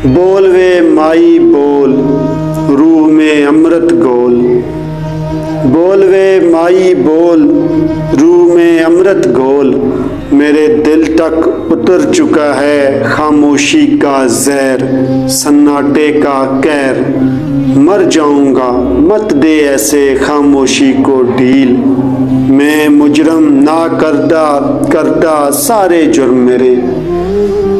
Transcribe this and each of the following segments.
बोल वे माई बोल, रूह में अमृत घोल। बोल वे माई बोल, रूह में अमृत घोल। मेरे दिल तक उतर चुका है खामोशी का जहर, सन्नाटे का कहर। मर जाऊंगा मत दे ऐसे खामोशी को ढील। मैं मुजरम ना करदा सारे जुर्म मेरे।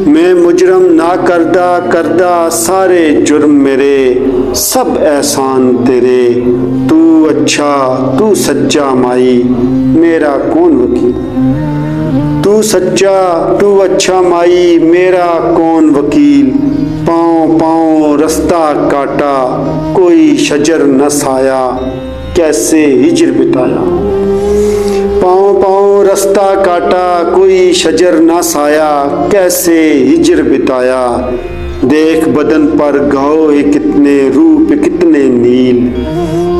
मैं मुजरम ना करदा सारे जुर्म मेरे। सब एहसान तेरे, तू अच्छा तू सच्चा माई, मेरा कौन वकील। तू सच्चा तू अच्छा माई, मेरा कौन वकील। पाँव पाँव रास्ता काटा, कोई शजर न साया, कैसे हिजर बिताया। पाँव पाँव रास्ता काटा, कोई शजर न साया, कैसे हिजर बिताया। देख बदन पर घाव है कितने, रूप कितने नील।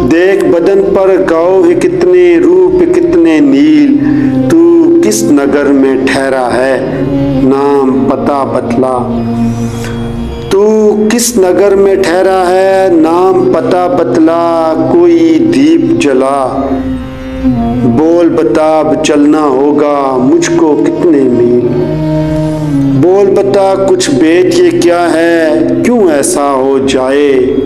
देख बदन पर घाव है कितने, रूप कितने नील। तू किस नगर में ठहरा है, नाम पता बतला। तू किस नगर में ठहरा है, नाम पता बतला। कोई दीप जला, बोल बता अब चलना होगा मुझको कितने मील। बोल बता कुछ बेच ये क्या है, क्यों ऐसा हो जाए।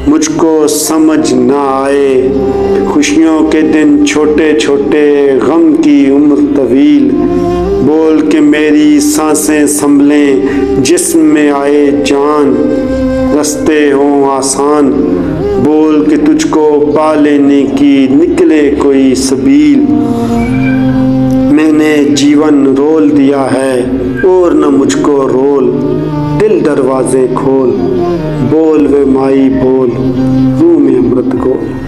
मुझको समझ ना आए, खुशियों के दिन छोटे छोटे, गम की उम्र तवील। बोल के मेरी सांसें संभलें, जिस्म में आए जान, रास्ते हों आसान। बोल के तुझको पा लेने की निकले कोई सबील। मैंने जीवन रोल दिया है और न मुझको रोल, दिल दरवाजे खोल। बोल वे माई बोल, रूह में अमृत घोल।